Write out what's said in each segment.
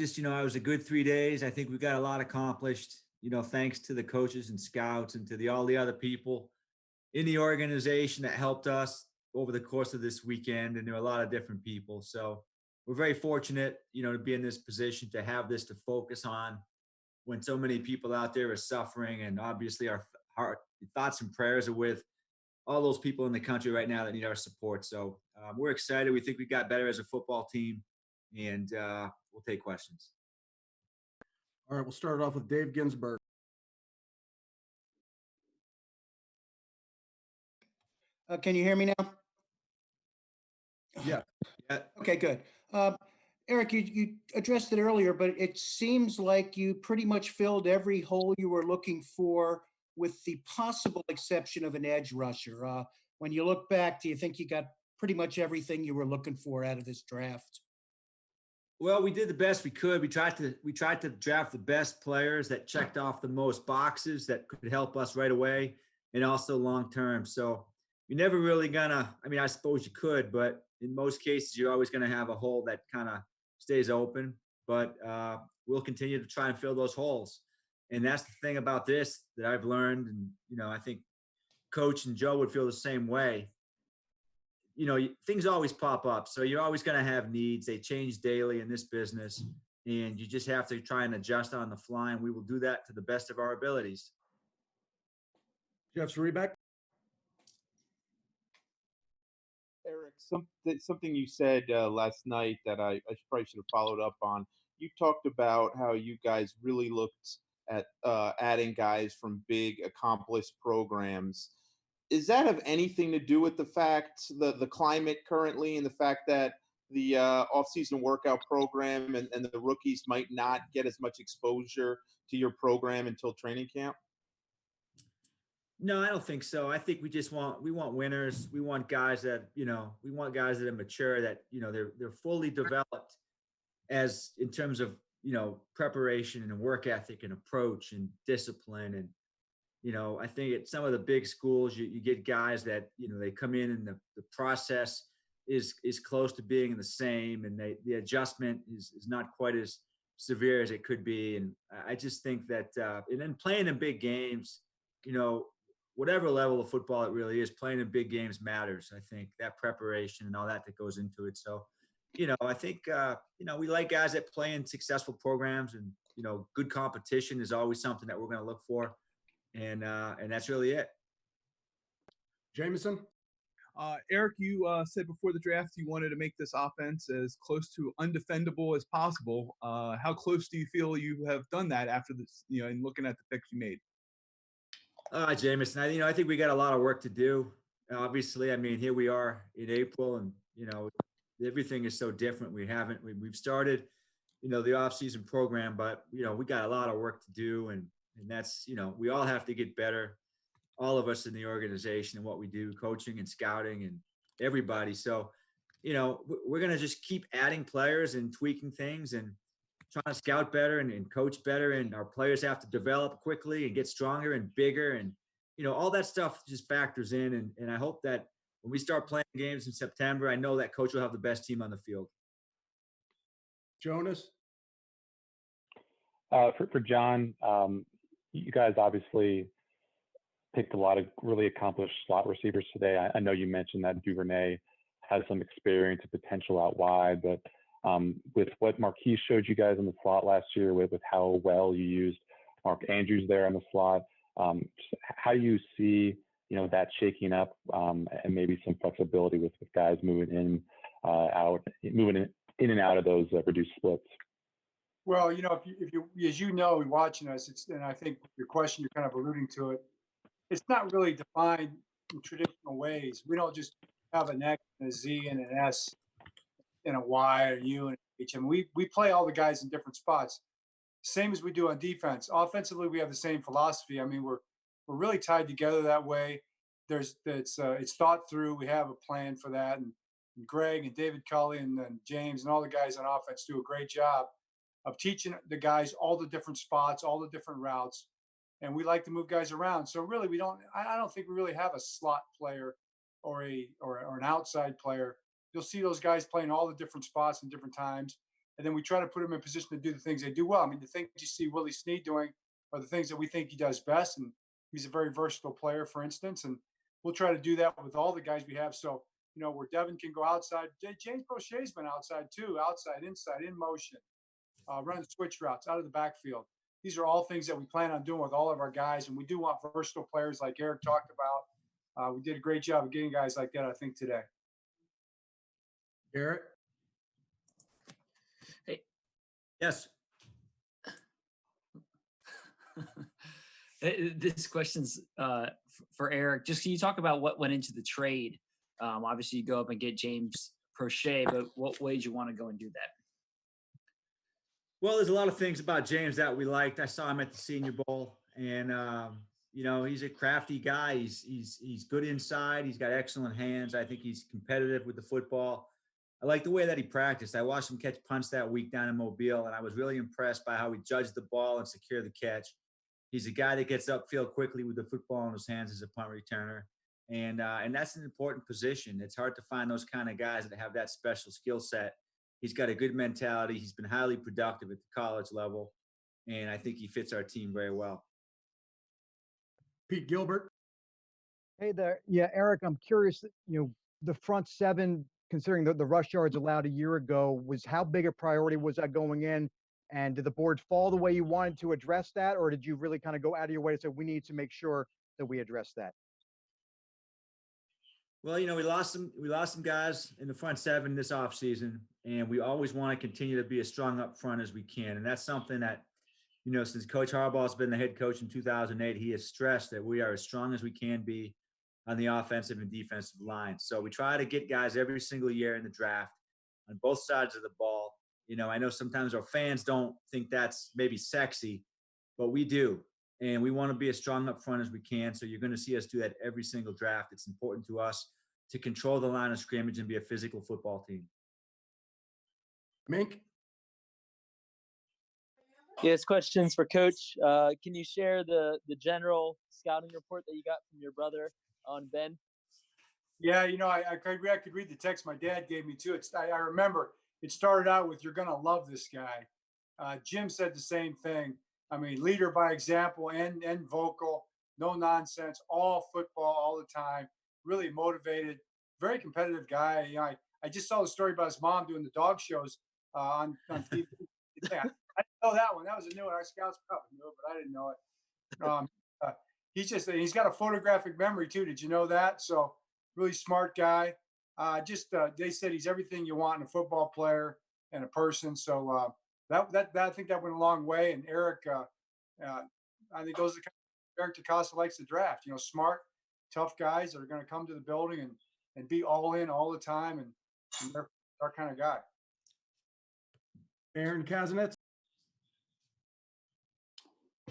It was a good 3 days. I think we got a lot accomplished, thanks to the coaches and scouts and to all the other people in the organization that helped us over the course of this weekend. And there were a lot of different people. So we're very fortunate, to be in this position, to have this to focus on when so many people out there are suffering. And obviously our heart, thoughts and prayers are with all those people in the country right now that need our support. So we're excited. We think we got better as a football team, and we'll take questions. All right, we'll start off with Dave Ginsburg. Can you hear me now? Yeah. Okay, good. Eric, you addressed it earlier, but it seems like you pretty much filled every hole you were looking for, with the possible exception of an edge rusher. When you look back, do you think you got pretty much everything you were looking for out of this draft? Well, we did the best we could. We tried to draft the best players that checked off the most boxes that could help us right away and also long term. So you're never really gonna. I mean, I suppose you could, but in most cases, you're always gonna have a hole that kind of stays open. But we'll continue to try and fill those holes. And that's the thing about this that I've learned, and I think Coach and Joe would feel the same way. Things always pop up, so you're always going to have needs. They change daily in this business, and you just have to try and adjust on the fly, and we will do that to the best of our abilities. Jeff Zrebeck. Eric, something you said last night that I probably should have followed up on. You talked about how you guys really looked at adding guys from big accomplished programs. Is that have anything to do with the fact the climate currently and the fact that the off-season workout program and the rookies might not get as much exposure to your program until training camp? No, I don't think so. I think we want winners. We want guys that are mature, that they're fully developed as in terms of preparation and work ethic and approach and discipline. And I think at some of the big schools, you get guys that they come in and the process is close to being the same, and the adjustment is not quite as severe as it could be. And I just think that and then playing in big games, whatever level of football it really is, playing in big games matters. I think that preparation and all that goes into it. So, I think, we like guys that play in successful programs, and, good competition is always something that we're going to look for. And that's really it. Jameson. Eric, you said before the draft you wanted to make this offense as close to undefendable as possible. How close do you feel you have done that after this, in looking at the picks you made? Jameson, I think we got a lot of work to do. Obviously, I mean, here we are in April, and everything is so different. We've started, the off-season program, but we got a lot of work to do, and that's we all have to get better, all of us in the organization and what we do, coaching and scouting and everybody. So, we're gonna just keep adding players and tweaking things and trying to scout better and coach better, and our players have to develop quickly and get stronger and bigger, and all that stuff just factors in. And I hope that when we start playing games in September, I know that Coach will have the best team on the field. Jonas. For John, you guys obviously picked a lot of really accomplished slot receivers today. I know you mentioned that Duvernay has some experience and potential out wide, but with what Marquise showed you guys in the slot last year, with how well you used Mark Andrews there in the slot, how do you see that shaking up, and maybe some flexibility with guys moving in and out of those reduced splits? Well, if you as watching us, and I think your question, you're kind of alluding to it. It's not really defined in traditional ways. We don't just have an X and a Z and an S and a Y or U and H. I mean, we play all the guys in different spots, same as we do on defense. Offensively, we have the same philosophy. I mean, we're really tied together that way. It's thought through. We have a plan for that, and Greg and David Culley and then James and all the guys on offense do a great job of teaching the guys all the different spots, all the different routes, and we like to move guys around. So really, I don't think we really have a slot player or an outside player. You'll see those guys playing all the different spots and different times, and then we try to put them in position to do the things they do well. I mean, the things you see Willie Snead doing are the things that we think he does best, and he's a very versatile player, for instance, and we'll try to do that with all the guys we have. So, where Devin can go outside, James Proche's been outside too, outside, inside, in motion, running switch routes out of the backfield. These are all things that we plan on doing with all of our guys, and we do want versatile players like Eric talked about. We did a great job of getting guys like that, I think, today. Garrett? Yes. This question's for Eric. Just can you talk about what went into the trade? Obviously, you go up and get James Proche, but what ways you want to go and do that? Well, there's a lot of things about James that we liked. I saw him at the Senior Bowl, and he's a crafty guy. He's good inside. He's got excellent hands. I think he's competitive with the football. I like the way that he practiced. I watched him catch punts that week down in Mobile, and I was really impressed by how he judged the ball and secured the catch. He's a guy that gets upfield quickly with the football in his hands as a punt returner, and that's an important position. It's hard to find those kind of guys that have that special skill set. He's got a good mentality. He's been highly productive at the college level, and I think he fits our team very well. Pete Gilbert? Hey there. Yeah, Eric, I'm curious, the front seven, considering the rush yards allowed a year ago, how big a priority was that going in? And did the board fall the way you wanted to address that? Or did you really kind of go out of your way to say, we need to make sure that we address that? Well, we lost some guys in the front seven this offseason, and we always want to continue to be as strong up front as we can. And that's something that, since Coach Harbaugh has been the head coach in 2008, he has stressed that we are as strong as we can be on the offensive and defensive line. So we try to get guys every single year in the draft on both sides of the ball. I know sometimes our fans don't think that's maybe sexy, but we do. And we want to be as strong up front as we can. So you're going to see us do that every single draft. It's important to us to control the line of scrimmage and be a physical football team. Mink? Yes, questions for Coach. Can you share the general scouting report that you got from your brother on Ben? Yeah, I could read the text my dad gave me too. I remember it started out with, "You're going to love this guy." Jim said the same thing. I mean, leader by example and vocal, no nonsense, all football all the time, really motivated, very competitive guy. I just saw the story about his mom doing the dog shows on TV. Yeah, I didn't know that one. That was a new one. Our scouts probably knew it, but I didn't know it. He's got a photographic memory too. Did you know that? So really smart guy. They said he's everything you want in a football player and a person. So that I think that went a long way. And Eric, I think those are the kind of Eric DeCosta likes to draft. Smart, tough guys that are going to come to the building and be all in all the time, and they're our kind of guy. Aaron Kazanets?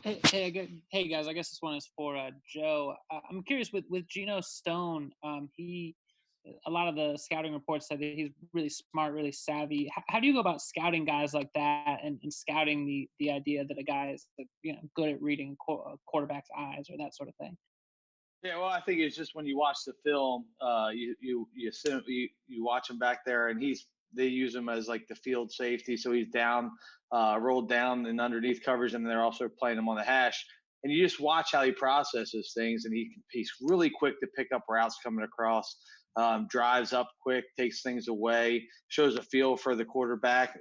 Hey guys, I guess this one is for Joe. I'm curious with Gino Stone. A lot of the scouting reports said that he's really smart, really savvy. How do you go about scouting guys like that and scouting the idea that a guy is good at reading quarterback's eyes or that sort of thing? Yeah, well, I think it's just when you watch the film, you watch him back there, and they use him as like the field safety, so he's down, rolled down and underneath coverage, and they're also playing him on the hash. And you just watch how he processes things, and he's really quick to pick up routes coming across. Drives up quick, takes things away, shows a feel for the quarterback.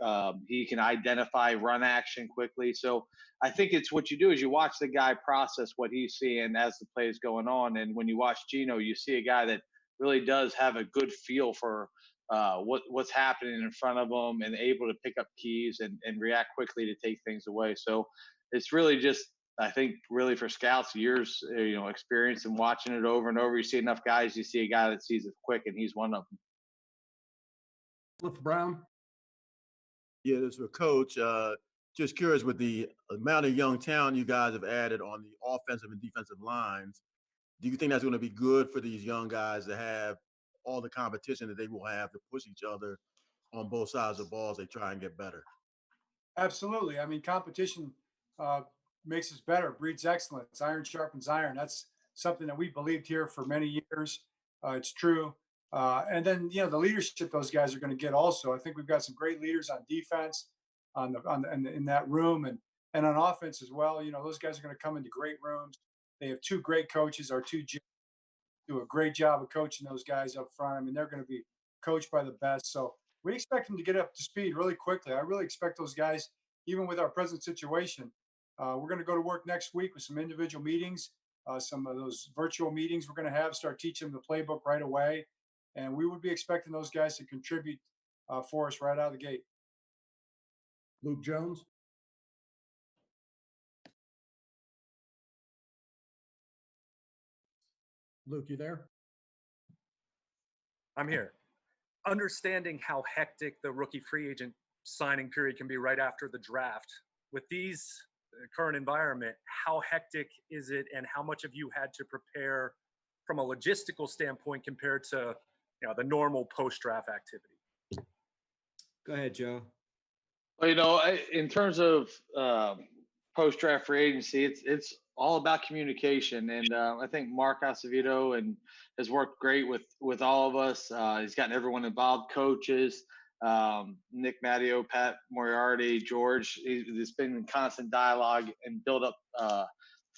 He can identify run action quickly. So I think it's what you do is you watch the guy process what he's seeing as the play is going on. And when you watch Gino, you see a guy that really does have a good feel for what's happening in front of him and able to pick up keys and react quickly to take things away. So it's really just, I think really for scouts, years, experience and watching it over and over. You see enough guys, you see a guy that sees it quick, and he's one of them. Cliff Brown? Yeah, this is a coach. Just curious with the amount of young talent you guys have added on the offensive and defensive lines, do you think that's going to be good for these young guys to have all the competition that they will have to push each other on both sides of the ball as they try and get better? Absolutely. I mean, competition makes us better, breeds excellence. Iron sharpens iron. That's something that we believed here for many years. It's true. And then, the leadership those guys are going to get also. I think we've got some great leaders on defense. in that room, and on offense as well. You know, those guys are going to come into great rooms. They have two great coaches. Our two do a great job of coaching those guys up front. I mean, they're going to be coached by the best. So we expect them to get up to speed really quickly. I really expect those guys, even with our present situation, we're going to go to work next week with some individual meetings, some of those virtual meetings we're going to have, start teaching them the playbook right away. And we would be expecting those guys to contribute for us right out of the gate. Luke Jones. Luke, you there? I'm here. Understanding how hectic the rookie free agent signing period can be right after the draft, with these current environment, how hectic is it, and how much have you had to prepare from a logistical standpoint compared to, you know, the normal post-draft activity? Go ahead, Joe. Well, you know, in terms of post-draft free agency, it's all about communication, and I think Mark Acevedo has worked great with all of us. He's gotten everyone involved, coaches, Nick Matteo, Pat Moriarty, George. There's been constant dialogue and build up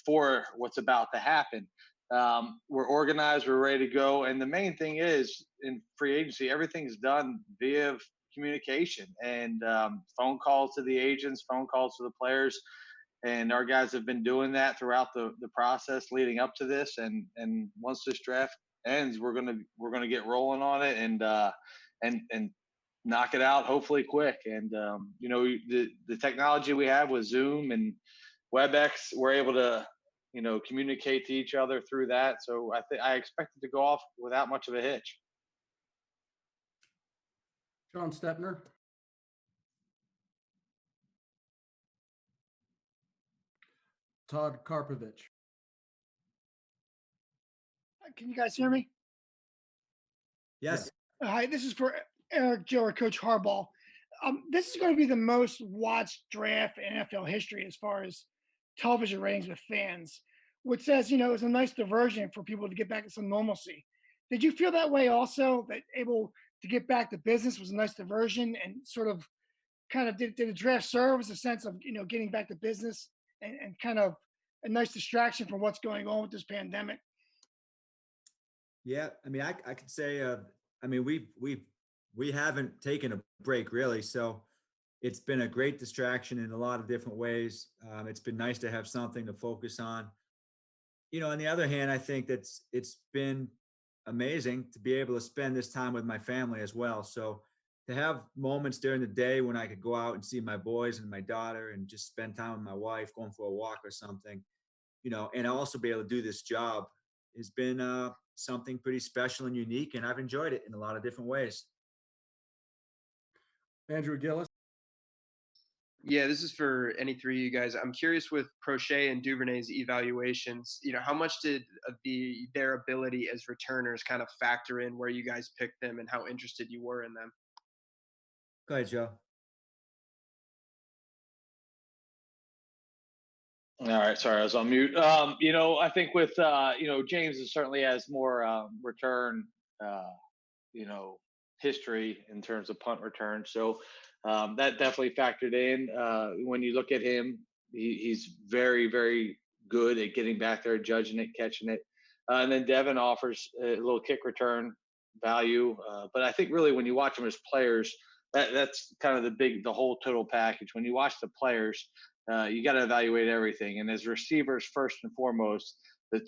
for what's about to happen. We're organized, we're ready to go, and the main thing is in free agency, everything's done via communication and phone calls to the agents, phone calls to the players. And our guys have been doing that throughout the process leading up to this. And once this draft ends, we're gonna get rolling on it and knock it out hopefully quick. And you know, the technology we have with Zoom and WebEx, we're able to, you know, communicate to each other through that. So I expect it to go off without much of a hitch. John Stepner. Todd Karpovich. Can you guys hear me? Yes. Hi, this is for Eric, Joe, or Coach Harbaugh. This is going to be the most watched draft in NFL history as far as television ratings with fans, which says, you know, it's a nice diversion for people to get back to some normalcy. Did you feel that way also, that able to get back to business was a nice diversion and sort of kind of did the draft serve as a sense of, you know, getting back to business and kind of a nice distraction from what's going on with this pandemic? Yeah, I mean, I could say, I mean, we haven't taken a break really, so it's been a great distraction in a lot of different ways. It's been nice to have something to focus on. You know, on the other hand, I think it's been amazing to be able to spend this time with my family as well. So to have moments during the day when I could go out and see my boys and my daughter and just spend time with my wife, going for a walk or something, you know, and also be able to do this job has been something pretty special and unique, and I've enjoyed it in a lot of different ways. Andrew Gillis. Yeah, this is for any three of you guys. I'm curious with Proche and Duvernay's evaluations, you know, how much did their ability as returners kind of factor in where you guys picked them and how interested you were in them? Go ahead, Joe. All right, sorry, I was on mute. You know, I think with you know, James certainly has more return, you know, history in terms of punt return. So that definitely factored in. When you look at him, he's very, very good at getting back there, judging it, catching it. And then Devin offers a little kick return value. But I think really when you watch them as players, that's kind of the whole total package. When you watch the players, you got to evaluate everything. And as receivers, first and foremost, the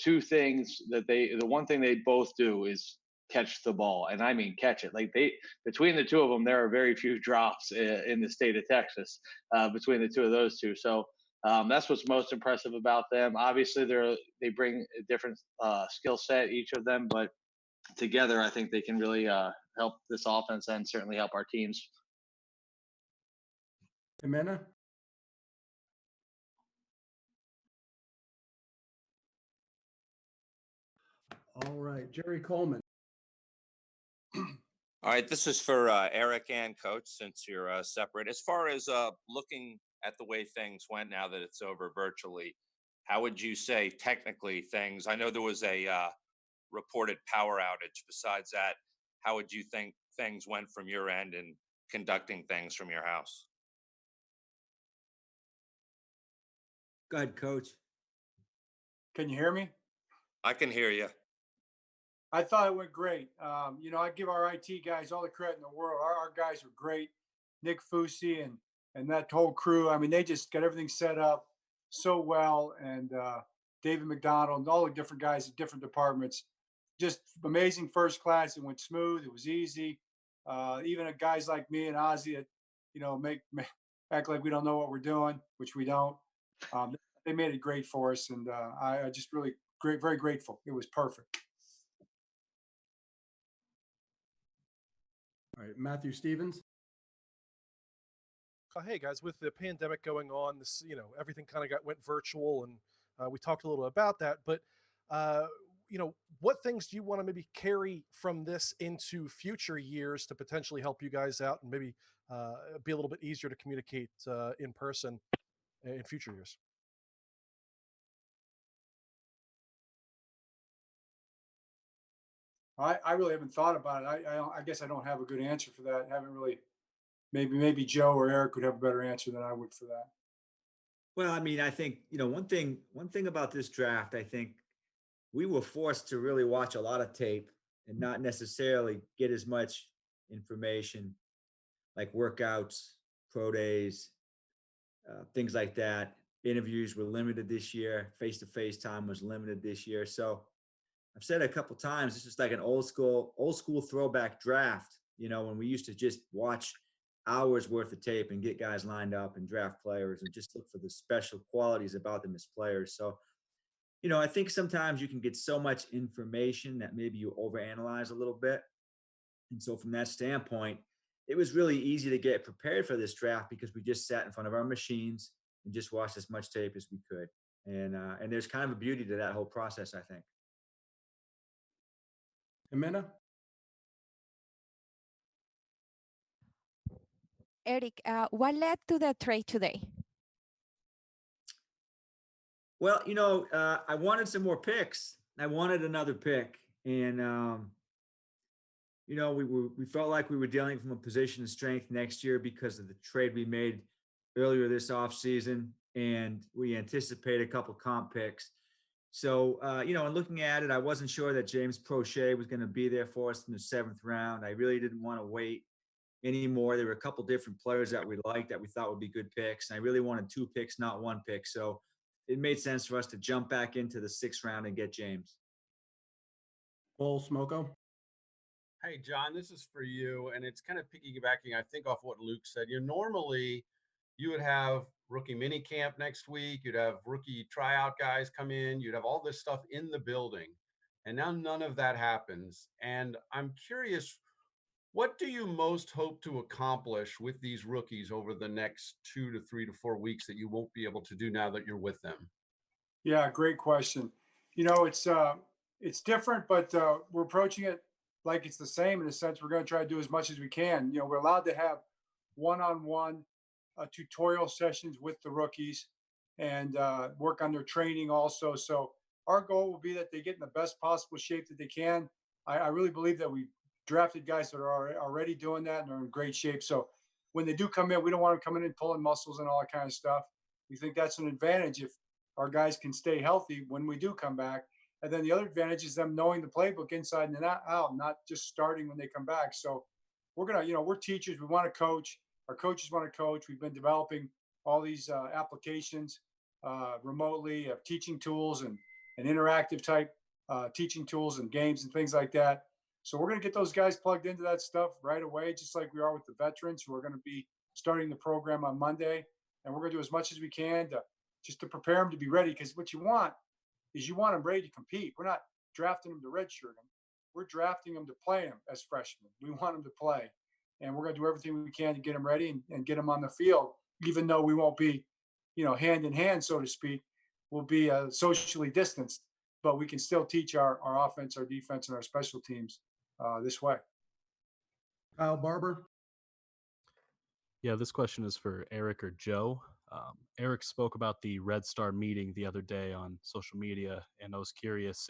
one thing they both do is catch the ball, and I mean catch it. Like between the two of them, there are very few drops in the state of Texas between the two of those two. So that's what's most impressive about them. Obviously, they bring a different skill set, each of them, but together, I think they can really help this offense and certainly help our teams. Jimena. All right, Jerry Coleman. All right, this is for Eric and Coach, since you're separate. As far as looking at the way things went now that it's over virtually, how would you say technically things? I know there was a reported power outage. Besides that, how would you think things went from your end in conducting things from your house? Go ahead, Coach. Can you hear me? I can hear you. I thought it went great. I give our IT guys all the credit in the world. Our guys were great. Nick Fusi and that whole crew. I mean, they just got everything set up so well. And David McDonald and all the different guys in different departments. Just amazing first class. It went smooth. It was easy. Even guys like me and Ozzy that, make act like we don't know what we're doing, which we don't. They made it great for us. And I just really very grateful. It was perfect. All right, Matthew Stevens. Hey guys, with the pandemic going on, this everything kind of went virtual, and we talked a little about that. But what things do you want to maybe carry from this into future years to potentially help you guys out and maybe be a little bit easier to communicate in person in future years? I really haven't thought about it. I guess I don't have a good answer for that. I haven't really. Maybe Joe or Eric would have a better answer than I would for that. Well, I mean, I think one thing about this draft, I think we were forced to really watch a lot of tape and not necessarily get as much information like workouts, pro days, things like that. Interviews were limited this year. Face-to-face time was limited this year. So I've said it a couple times, this is like an old school throwback draft, when we used to just watch hours worth of tape and get guys lined up and draft players and just look for the special qualities about them as players. So, I think sometimes you can get so much information that maybe you overanalyze a little bit. And so from that standpoint, it was really easy to get prepared for this draft because we just sat in front of our machines and just watched as much tape as we could. And there's kind of a beauty to that whole process, I think. Amanda? Eric, what led to the trade today? Well, I wanted some more picks. I wanted another pick. And, we felt like we were dealing from a position of strength next year because of the trade we made earlier this offseason. And we anticipate a couple comp picks. So, in looking at it, I wasn't sure that James Proche was going to be there for us in the 7th round. I really didn't want to wait anymore. There were a couple different players that we liked that we thought would be good picks. And I really wanted 2 picks, not 1 pick. So it made sense for us to jump back into the 6th round and get James. Paul Smoko. Hey, John, this is for you. And it's kind of piggybacking, I think, off what Luke said. Normally you would have rookie mini camp next week. You'd have rookie tryout guys come in. You'd have all this stuff in the building. And now none of that happens. And I'm curious, what do you most hope to accomplish with these rookies over the next 2 to 3 to 4 weeks that you won't be able to do now that you're with them? Yeah, great question. It's different, but we're approaching it like it's the same in a sense. We're going to try to do as much as we can. We're allowed to have one-on-one tutorial sessions with the rookies and work on their training also. So our goal will be that they get in the best possible shape that they can. I really believe that we drafted guys that are already doing that and are in great shape. So when they do come in, we don't want them coming in pulling muscles and all that kind of stuff. We think that's an advantage if our guys can stay healthy when we do come back. And then the other advantage is them knowing the playbook inside and out, not just starting when they come back. So we're going to, we're teachers. We want to coach. Our coaches want to coach. We've been developing all these applications remotely of teaching tools and interactive type teaching tools and games and things like that. So we're going to get those guys plugged into that stuff right away, just like we are with the veterans who are going to be starting the program on Monday. And we're going to do as much as we can to prepare them to be ready. Because what you want is you want them ready to compete. We're not drafting them to redshirt them. We're drafting them to play them as freshmen. We want them to play. And we're going to do everything we can to get them ready and get them on the field, even though we won't be, hand in hand, so to speak. We'll be socially distanced, but we can still teach our offense, our defense, and our special teams this way. Kyle Barber. Yeah, this question is for Eric or Joe. Eric spoke about the Red Star meeting the other day on social media, and I was curious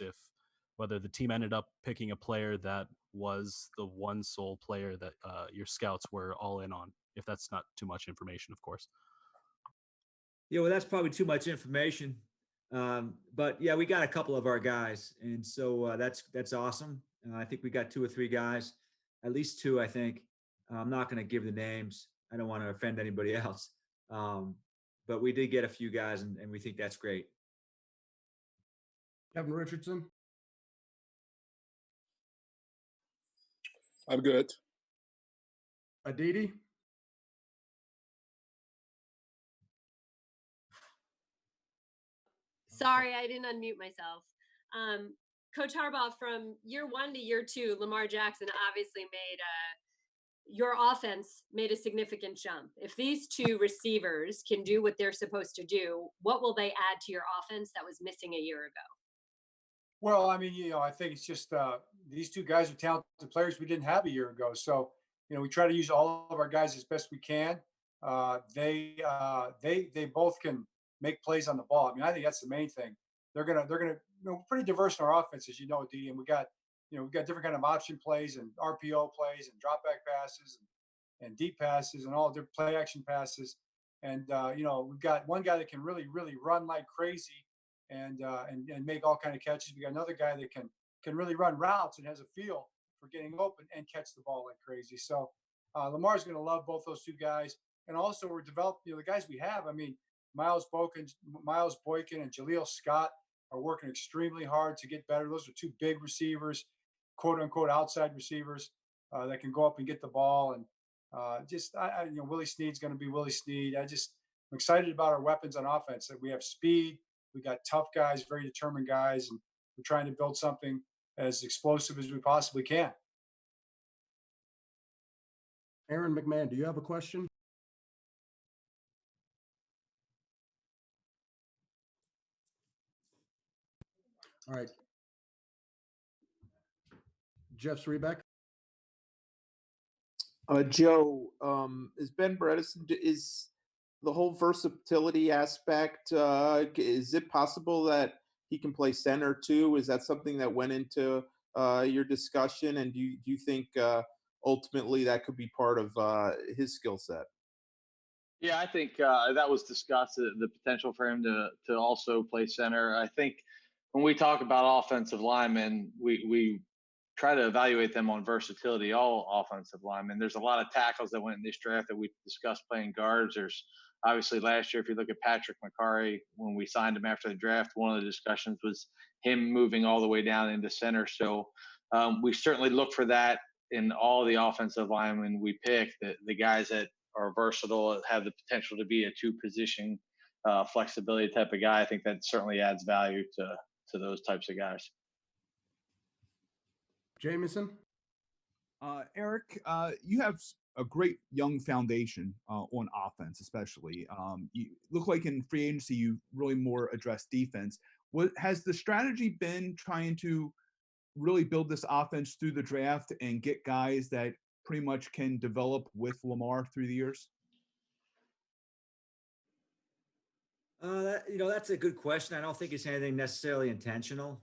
whether the team ended up picking a player that was the one sole player that your scouts were all in on, if that's not too much information, of course. Yeah, well, that's probably too much information. But yeah, we got a couple of our guys, and so that's awesome. I think we got two or three guys, at least two, I think. I'm not going to give the names. I don't want to offend anybody else. But we did get a few guys, and we think that's great. Kevin Richardson. I'm good. Aditi. Sorry, I didn't unmute myself. Coach Harbaugh, from year 1 to year 2, Lamar Jackson obviously made your offense made a significant jump. If these two receivers can do what they're supposed to do, what will they add to your offense that was missing a year ago? Well, I mean, I think it's just these two guys are talented players we didn't have a year ago. So, we try to use all of our guys as best we can. They both can make plays on the ball. I mean, I think that's the main thing. They're gonna we're pretty diverse in our offense, as you know, D. And we got different kind of option plays and RPO plays and drop back passes and deep passes and all different play action passes. And we've got one guy that can really run like crazy and make all kind of catches. We got another guy that can really run routes and has a feel for getting open and catch the ball like crazy. So Lamar's going to love both those two guys. And also we're developing the guys we have. I mean, Miles Boykin and Jaleel Scott are working extremely hard to get better. Those are two big receivers, quote unquote outside receivers that can go up and get the ball. And Willie Snead's going to be Willie Snead. I'm excited about our weapons on offense. That we have speed, we got tough guys, very determined guys, and we're trying to build something as explosive as we possibly can. Aaron McMahon, do you have a question? All right. Jeff Srebeck. Joe, is Ben Bredesen, is the whole versatility aspect, is it possible that he can play center too? Is that something that went into your discussion? And do you think ultimately that could be part of his skill set? Yeah, I think that was discussed, the potential for him to also play center. I think when we talk about offensive linemen, we try to evaluate them on versatility, all offensive linemen. There's a lot of tackles that went in this draft that we discussed playing guards. There's obviously last year, if you look at Patrick McCarry, when we signed him after the draft, one of the discussions was him moving all the way down into center. So we certainly look for that in all the offensive linemen we pick, the guys that are versatile, have the potential to be a two-position flexibility type of guy. I think that certainly adds value to those types of guys. Jameson. Eric, you have a great young foundation on offense, especially. You look like in free agency, you really more address defense. What has the strategy been trying to really build this offense through the draft and get guys that pretty much can develop with Lamar through the years? That's a good question. I don't think it's anything necessarily intentional.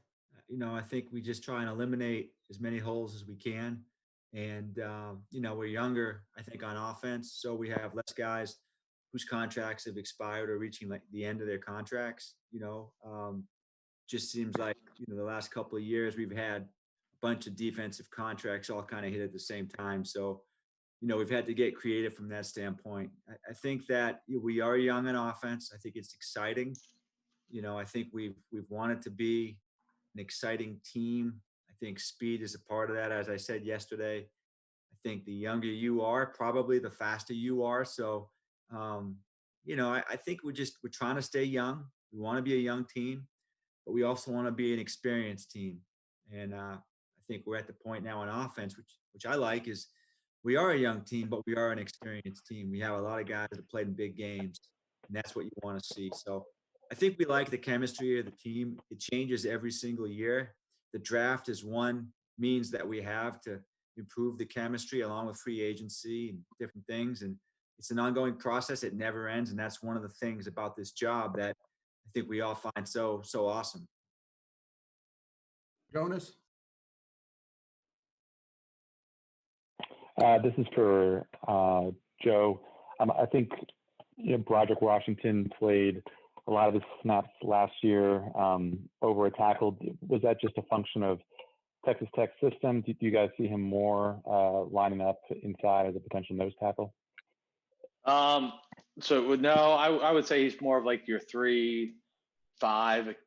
I think we just try and eliminate as many holes as we can. And, we're younger, I think, on offense. So we have less guys whose contracts have expired or reaching like the end of their contracts. Just seems like, the last couple of years we've had a bunch of defensive contracts all kind of hit at the same time. So, we've had to get creative from that standpoint. I think that we are young in offense. I think it's exciting. I think we've wanted to be an exciting team. I think speed is a part of that. As I said yesterday, I think the younger you are, probably the faster you are. So, I think we're trying to stay young. We want to be a young team, but we also want to be an experienced team. And I think we're at the point now in offense, which I like, is we are a young team, but we are an experienced team. We have a lot of guys that played in big games, and that's what you want to see. So I think we like the chemistry of the team. It changes every single year. The draft is one means that we have to improve the chemistry along with free agency and different things. And it's an ongoing process. It never ends. And that's one of the things about this job that I think we all find so awesome. Jonas. This is for Joe. I think Broderick Washington played a lot of his snaps last year over a tackle. Was that just a function of Texas Tech system? Do you guys see him more lining up inside as a potential nose tackle? No, I would say he's more of like your 3-5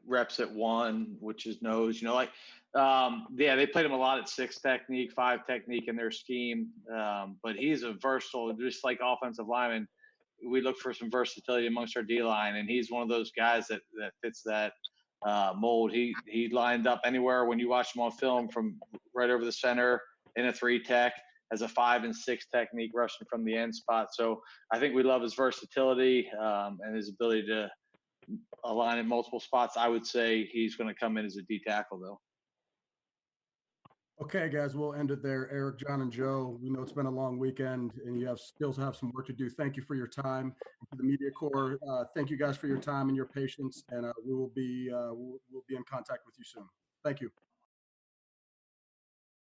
reps at 1, which is nose. They played him a lot at 6 technique, 5 technique in their scheme. But he's a versatile, just like offensive lineman. We look for some versatility amongst our D line, and he's one of those guys that fits that mold. He lined up anywhere when you watch him on film from right over the center in a 3 tech, as a 5 and 6 technique rushing from the end spot. So I think we love his versatility and his ability to align in multiple spots. I would say he's going to come in as a D tackle though. Okay, guys, we'll end it there. Eric, John, and Joe, we know it's been a long weekend and you still have some work to do. Thank you for your time. To the media corps, thank you guys for your time and your patience, and we'll be in contact with you soon. Thank you.